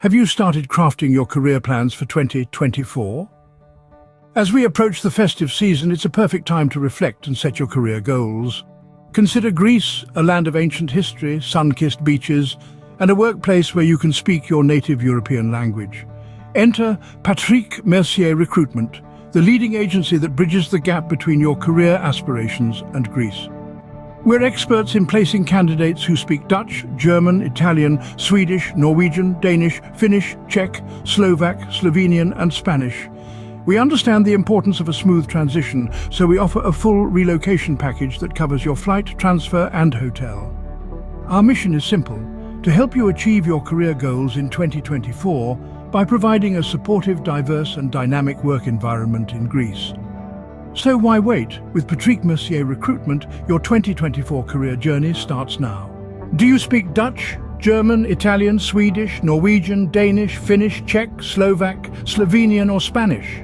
Have you started crafting your career plans for 2024? As we approach the festive season, it's a perfect time to reflect and set your career goals. Consider Greece, a land of ancient history, sun-kissed beaches, and a workplace where you can speak your native European language. Enter Patrique Mercier Recruitment, the leading agency that bridges the gap between your career aspirations and Greece. We're experts in placing candidates who speak Dutch, German, Italian, Swedish, Norwegian, Danish, Finnish, Czech, Slovak, Slovenian, and Spanish. We understand the importance of a smooth transition, so we offer a full relocation package that covers your flight, transfer, and hotel. Our mission is simple: to help you achieve your career goals in 2024 by providing a supportive, diverse, and dynamic work environment in Greece. So why wait? With Patrique Mercier Recruitment, your 2024 career journey starts now. Do you speak Dutch, German, Italian, Swedish, Norwegian, Danish, Finnish, Czech, Slovak, Slovenian, or Spanish?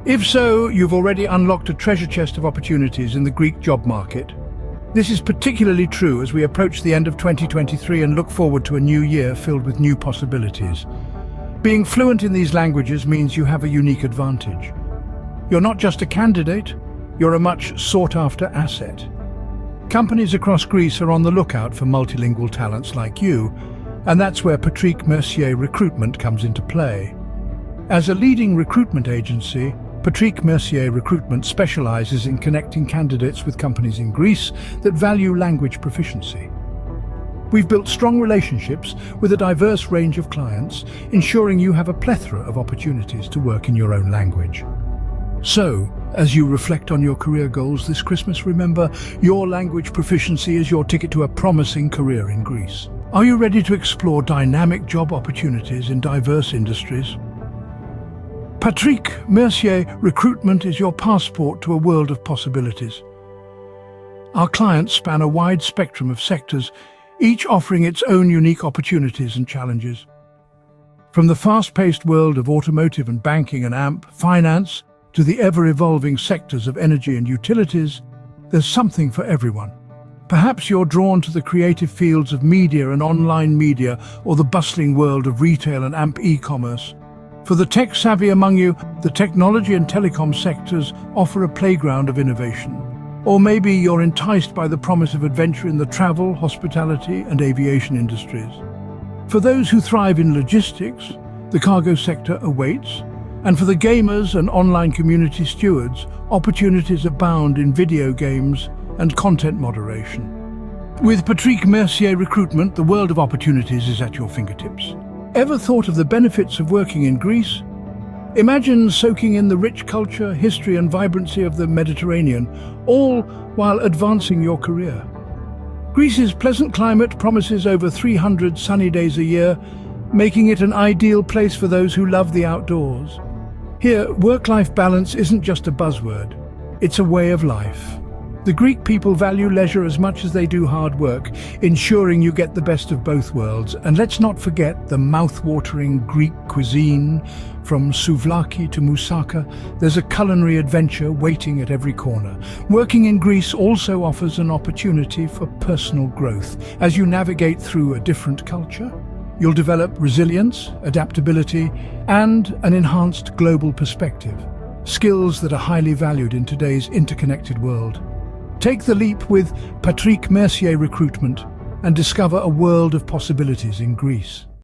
If so, you've already unlocked a treasure chest of opportunities in the Greek job market. This is particularly true as we approach the end of 2023 and look forward to a new year filled with new possibilities. Being fluent in these languages means you have a unique advantage. You're not just a candidate, you're a much sought-after asset. Companies across Greece are on the lookout for multilingual talents like you, and that's where Patrique Mercier Recruitment comes into play. As a leading recruitment agency, Patrique Mercier Recruitment specializes in connecting candidates with companies in Greece that value language proficiency. We've built strong relationships with a diverse range of clients, ensuring you have a plethora of opportunities to work in your own language. So, as you reflect on your career goals this Christmas, remember, your language proficiency is your ticket to a promising career in Greece. Are you ready to explore dynamic job opportunities in diverse industries? Patrique Mercier Recruitment is your passport to a world of possibilities. Our clients span a wide spectrum of sectors, each offering its own unique opportunities and challenges. From the fast-paced world of automotive and banking and finance, to the ever-evolving sectors of energy and utilities, there's something for everyone. Perhaps you're drawn to the creative fields of media and online media, or the bustling world of retail and e-commerce. For the tech-savvy among you, the technology and telecom sectors offer a playground of innovation. Or maybe you're enticed by the promise of adventure in the travel, hospitality, and aviation industries. For those who thrive in logistics, the cargo sector awaits. And for the gamers and online community stewards, opportunities abound in video games and content moderation. With Patrique Mercier Recruitment, the world of opportunities is at your fingertips. Ever thought of the benefits of working in Greece? Imagine soaking in the rich culture, history, and vibrancy of the Mediterranean, all while advancing your career. Greece's pleasant climate promises over 300 sunny days a year, making it an ideal place for those who love the outdoors. Here, work-life balance isn't just a buzzword, it's a way of life. The Greek people value leisure as much as they do hard work, ensuring you get the best of both worlds. And let's not forget the mouth-watering Greek cuisine. From souvlaki to moussaka, there's a culinary adventure waiting at every corner. Working in Greece also offers an opportunity for personal growth. As you navigate through a different culture, you'll develop resilience, adaptability, and an enhanced global perspective, skills that are highly valued in today's interconnected world. Take the leap with Patrique Mercier Recruitment and discover a world of possibilities in Greece.